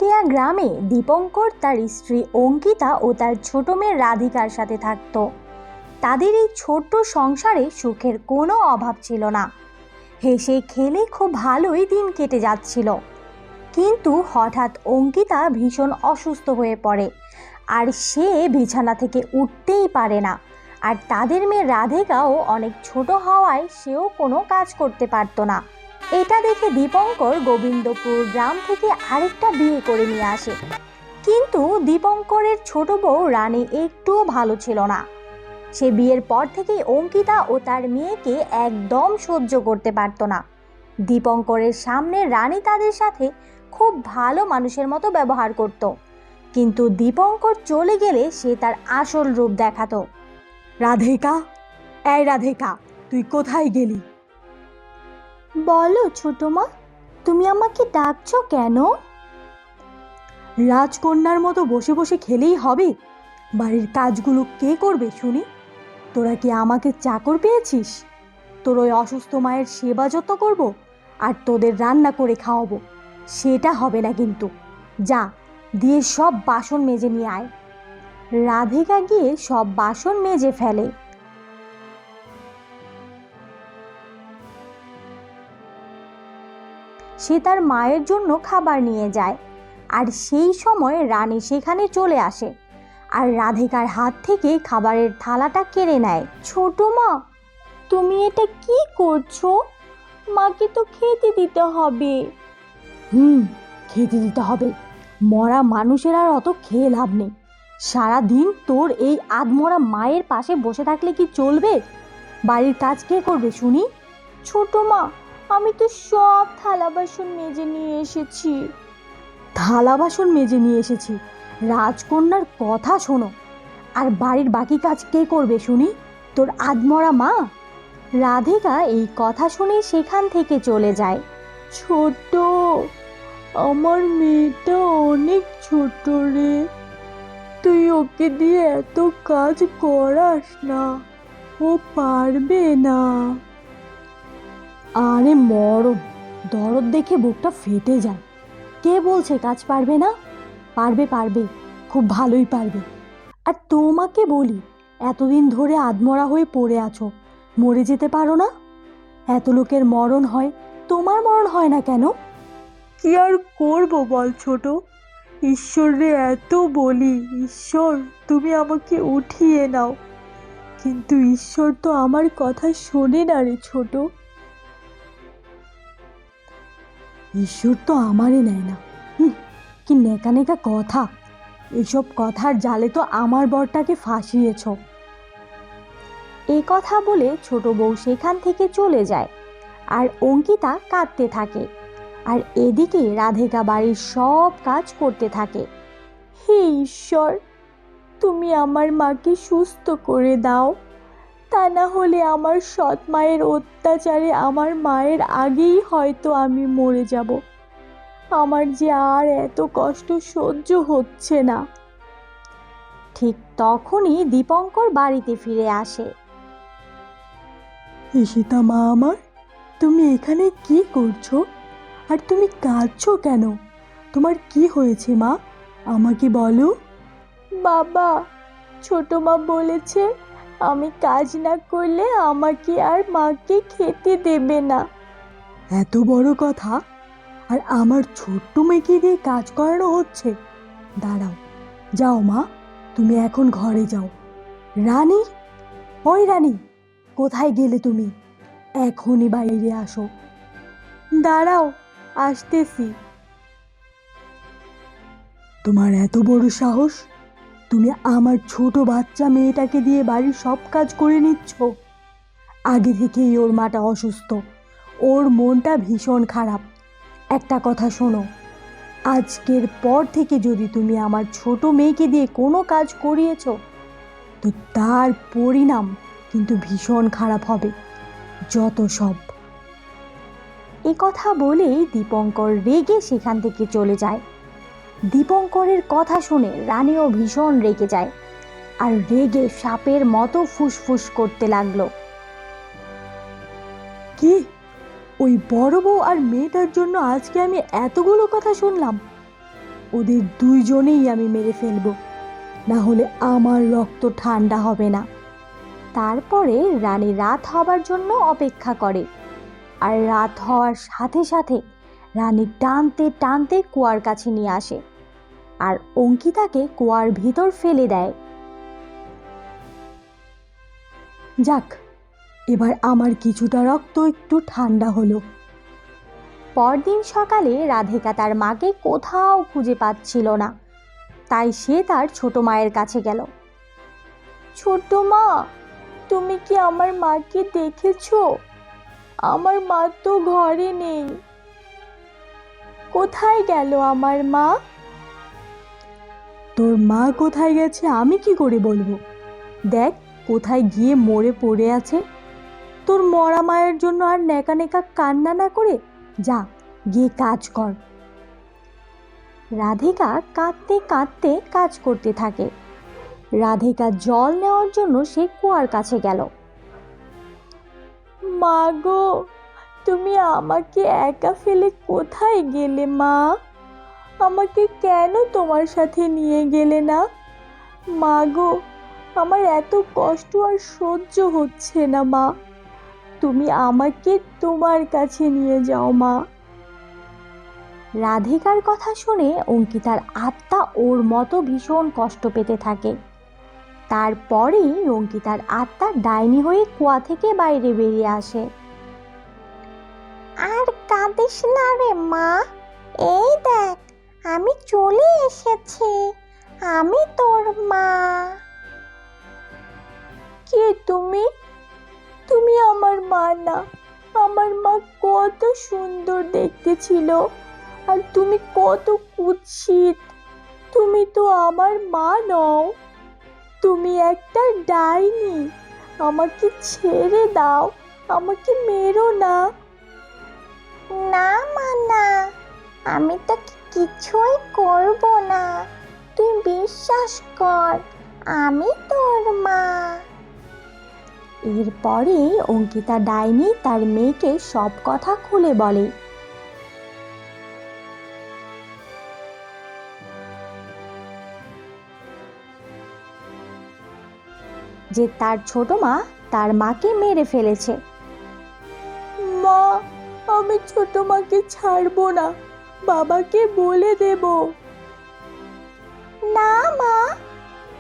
কাকটিয়া গ্রামে দীপঙ্কর তার স্ত্রী অঙ্কিতা ও তার ছোট মেয়ে রাধিকার সাথে থাকত। তাদের এই ছোট্ট সংসারে সুখের কোনো অভাব ছিল না। হেসে খেলে খুব ভালোই দিন কেটে যাচ্ছিল। কিন্তু হঠাৎ অঙ্কিতা ভীষণ অসুস্থ হয়ে পড়ে, আর সে বিছানা থেকে উঠতেই পারে না। আর তাদের মেয়ে রাধিকাও অনেক ছোট হওয়ায় সেও কোনো কাজ করতে পারতো না। এটা দেখে দীপঙ্কর গোবিন্দপুর গ্রাম থেকে আরেকটা বিয়ে করে নিয়ে আসে। কিন্তু দীপঙ্করের ছোট বউ রানী একটুও ভালো ছিল না। সে বিয়ের পর থেকেই অঙ্কিতা ও তার মেয়েকে একদম সহ্য করতে পারতো না। দীপঙ্করের সামনে রানী তাদের সাথে খুব ভালো মানুষের মতো ব্যবহার করত, কিন্তু দীপঙ্কর চলে গেলে সে তার আসল রূপ দেখাতো। রাধিকা, এই রাধিকা, তুই কোথায় গেলি? বলো ছোট মা, তুমি আমাকে ডাকছো কেন? রাজকন্যার মতো বসে বসে খেলেই হবে? বাড়ির কাজগুলো কে করবে শুনি? তোরা কি আমাকে চাকর পেয়েছিস? তোর ওই অসুস্থ মায়ের সেবা যত্ন করব আর তোদের রান্না করে খাওয়াবো? সেটা হবে না কিন্তু। যা, দিয়ে সব বাসন মেজে নিয়ে আয়। রাধিকা গিয়ে সব বাসন মেজে ফেলে। সে তার মায়ের জন্য খাবার নিয়ে যায়, আর সেই সময় রানী সেখানে চলে আসে আর রাধিকার হাত থেকে খাবারের থালাটা কেড়ে নেয়। ছোট মা, তুমি এটা কি করছো? মাকে তো খেতে দিতে হবে। খেতে দিতে হবে। মরা মানুষের আর অত খেয়ে লাভ নেই। সারাদিন তোর এই আধমরা মায়ের পাশে বসে থাকলে কি চলবে? বাড়ির কাজ কে করবে শুনি? ছোট মা, আমি তো সব থালা বাসন মেজে নিয়ে এসেছি। থালা বাসন মেজে নিয়ে এসেছি? রাজকন্যার কথা শোনো। আর বাড়ির বাকি কাজ কে করবে শুনি? তোর আধমরা মা? রাধিকা এই কথা শুনে সেখান থেকে চলে যায়। ছোট, আমার মেয়েটা অনেক ছোট রে, তুই ওকে দিয়ে এত কাজ করাস না, ও পারবে না। আরে মরণ, দরদ দেখে বুকটা ফেটে যায়। কে বলছে কাজ পারবে না? পারবে পারবে, খুব ভালোই পারবে। আর তোমাকে বলি, এতদিন ধরে আধমরা হয়ে পড়ে আছো, মরে যেতে পারো না? এত লোকের মরণ হয়, তোমার মরণ হয় না কেন? কি আর করব বল ছোট, ঈশ্বরে এত বলি, ঈশ্বর তুমি আমাকে উঠিয়ে নাও, কিন্তু ঈশ্বর তো আমার কথা শোনে না রে ছোট। ঈশ্বর তো আমারই নেয় না। কি নেকা নেকা কথা! এসব কথার জালে তো আমার বরটাকে ফাঁসিয়েছ। এই কথা বলে ছোট বউ সেখান থেকে চলে যায়, আর অঙ্কিতা কাঁদতে থাকে। আর এদিকে রাধিকা বাড়ির সব কাজ করতে থাকে। হে ঈশ্বর, তুমি আমার মাকে সুস্থ করে দাও, তা না হলে আমার সৎ মায়ের অত্যাচারে আমার মায়ের আগেই হয়তো আমি মরে যাব। আমার যে আর এত কষ্ট সহ্য হচ্ছে না। ঠিক তখনই দীপঙ্কর বাড়িতে ফিরে আসে। ঈশিতা মা আমার, তুমি এখানে কি করছো? আর তুমি কাঁদছো কেন? তোমার কি হয়েছে মা? আমাকে বলো। বাবা, ছোট মা বলেছে আমি কাজ না করলে আমাকে আর মাকে খেতে দেবে না। এত বড় কথা, আর আমার ছোট্ট মেয়েকে দিয়ে কাজ করানো হচ্ছে? দাঁড়াও, যাও মা, তুমি এখন ঘরে যাও। রানী, ওই রানী, কোথায় গেলে তুমি? এখনই বাইরে আসো। দাঁড়াও, আসতেছি। তোমার এত বড় সাহস, তুমি আমার ছোট বাচ্চা মেয়েটাকে দিয়ে বাড়ির সব কাজ করে নিচ্ছ? আগে থেকেই ওর মাটা অসুস্থ, ওর মনটা ভীষণ খারাপ। একটা কথা শোনো, আজকের পর থেকে যদি তুমি আমার ছোট মেয়েকে দিয়ে কোনো কাজ করিয়েছ, তো তার পরিণাম কিন্তু ভীষণ খারাপ হবে। যত সব। এ কথা বলেই দীপঙ্কর রেগে সেখান থেকে চলে যায়। দীপঙ্করের কথা শুনে রানীও ভীষণ রেগে যায়, আর রেগে সাপের মতো ফুসফুস করতে লাগলো। কি? ওই বড় বউ আর মেয়েটার জন্য আজকে আমি এতগুলো কথা শুনলাম? ওদের দুইজনেই আমি মেরে ফেলবো, না হলে আমার রক্ত ঠান্ডা হবে না। তারপরে রানী রাত হবার জন্য অপেক্ষা করে, আর রাত হওয়ার সাথে সাথে রানী টানতে টানতে কুয়ার কাছে নিয়ে আসে আর অঙ্কিতাকে কুয়ার ভিতর ফেলে দেয়। যাক, এবার আমার কিছুটা রক্ত একটু ঠান্ডা হলো। পরদিন সকালে রাধিকা তার মাকে কোথাও খুঁজে পাচ্ছিল না, তাই সে তার ছোট মায়ের কাছে গেল। ছোট মা, তুমি কি আমার মাকে দেখেছো? আমার মা তো ঘরে নেই। কোথায় গেল আমার মা? তোর মা কোথায় গেছে আমি কি করে বলবো? দেখ কোথায় গিয়ে মরে পড়ে আছে। তোর মরা মায়ের জন্য আর নেকা নেকা কান্না না করে যা গিয়ে কাজ কর। রাধিকা কাঁদতে কাঁদতে কাজ করতে থাকে। রাধিকা জল নেওয়ার জন্য সে কুয়ার কাছে গেল। মা গো, তুমি আমাকে একা ফেলে কোথায় গেলে মা? আমাকে কেন তোমার সাথে নিয়ে গেলে না? মা গো, আমার এত কষ্ট আর সহ্য হচ্ছে না মা, তুমি আমাকে তোমার কাছে নিয়ে যাও মা। রাধিকার কথা শুনে অঙ্কিতার আত্মা ওর মতো ভীষণ কষ্ট পেতে থাকে। তারপরেই অঙ্কিতার আত্মা ডাইনি হয়ে কুয়া থেকে বাইরে বেরিয়ে আসে। আর কাঁদিস না রে মা, এই দেখ আমি চলে এসেছি, আমি তোর মা। কে তুমি? তুমি আমার মা না। আমার মা কত সুন্দর দেখতে ছিল, আর তুমি কত কুৎসিত। তুমি তো আমার মা নও, তুমি একটা ডাইনি। আমাকে ছেড়ে দাও, আমাকে মেরো না। না মা না, আমি তো কিছুই করব না, তুই বিশ্বাস কর, আমি তোর মা। এরপরে অঙ্কিতা ডাইনি তার মেয়েকে সব কথা খুলে বলে। যে তার ছোট মা তার মাকে মেরে ফেলেছে। মা, আমি ছোট মাকে ছাড়বো না, বাবাকে বলে দেব। না মা,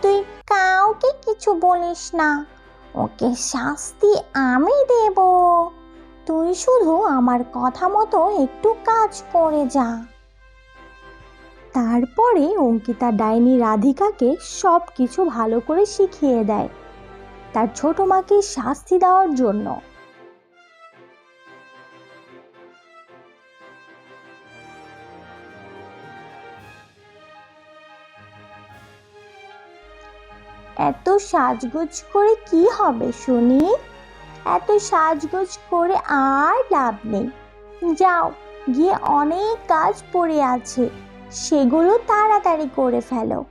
তুই কাউকে কিছু বলিস না, ওকে শাস্তি আমি দেব। তুই শুধু আমার কথা মতো একটু কাজ করে যা। তারপরে অঙ্কিতা ডাইনি রাধিকাকে সব কিছু ভালো করে শিখিয়ে দেয় তার ছোট মাকে শাস্তি দেওয়ার জন্য। এত সাজগোজ করে কি হবে শুনি? এত সাজগোজ করে আর লাভ নেই। যাও, গিয়ে অনেক কাজ পড়ে আছে, সেগুলো তাড়াতাড়ি করে ফেলো।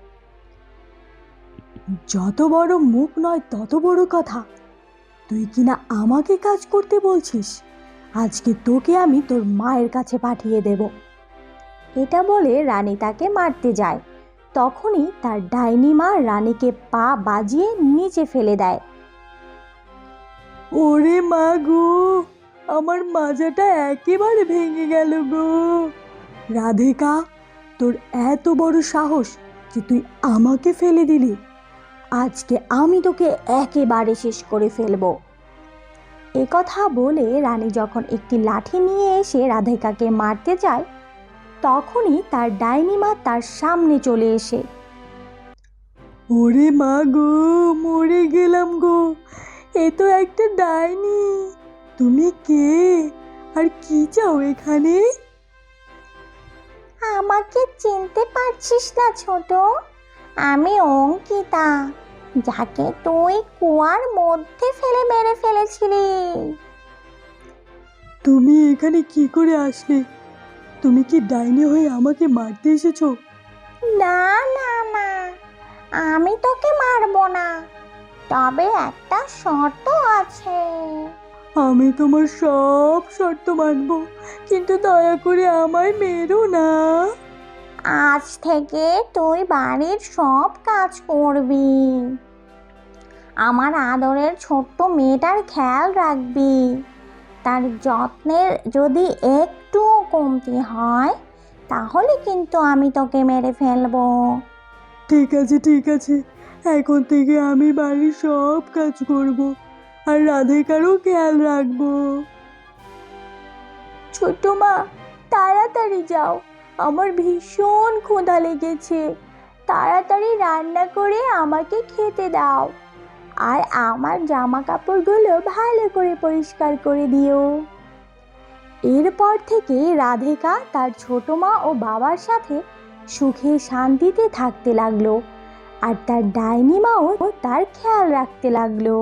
যত বড় মুখ নয় তত বড় কথা। তুই কিনা আমাকে কাজ করতে বলছিস? আজকে তোকে আমি তোর মায়ের কাছে পাঠিয়ে দেব। এটা বলে রানী তাকে মারতে যায়। তখনই তার ডাইনি মা রানীকে পা বাজিয়ে নিচে ফেলে দেয়। ওরে মা গো, আমার মাজাটা একেবারে ভেঙে গেল গো। রাধিকা, তোর এত বড় সাহস যে তুই আমাকে ফেলে দিলি? আজকে আমি তোকে একেবারে শেষ করে ফেলবো। এ কথা বলে রানী যখন একটি লাঠি নিয়ে এসে রাধিকাকে মারতে যায়, তখনই তার ডাইনি মা তার সামনে চলে এসে, ওরে মা গো, মরে গেলাম গো, এ তো একটা ডাইনি। তুমি কে আর কি চাও এখানে? আমাকে চিনতে পারছিস না ছোট? আমি অঙ্কিতা, যাকে তুই কুয়ার মধ্যে ফেলে মেরে ফেলেছিলি। তুমি এখানে কি করে আসলে? তুমি কি ডাইনি হয়ে আমাকে মারতে এসেছো? না না না, আমি তোকে মারবো না, তবে একটা শর্ত আছে। আমি তোমার সব শর্ত মানবো, কিন্তু দয়া করে আমায় মেরো না। আজ থেকে তুই বাড়ির সব কাজ করবি, আমার আদরের ছোট্ট মেয়েটার খেয়াল রাখবি। তার যত্নের যদি একটুও কমতি হয় তাহলে কিন্তু আমি তোকে মেরে ফেলবো। ঠিক আছে ঠিক আছে, এখন থেকে আমি বাড়ির সব কাজ করব আর রাধিকারও খেয়াল রাখবো। ছোট মা, তাড়াতাড়ি যাও, আমার ভীষণ ক্ষুধা লেগেছে, তাড়াতাড়ি রান্না করে আমাকে খেতে দাও, আর আমার জামা কাপড়গুলো ভালো করে পরিষ্কার করে দিও। এরপর থেকে রাধিকা তার ছোট মা ও বাবার সাথে সুখে শান্তিতে থাকতে লাগলো, আর তার ডাইনি মাও তার খেয়াল রাখতে লাগলো।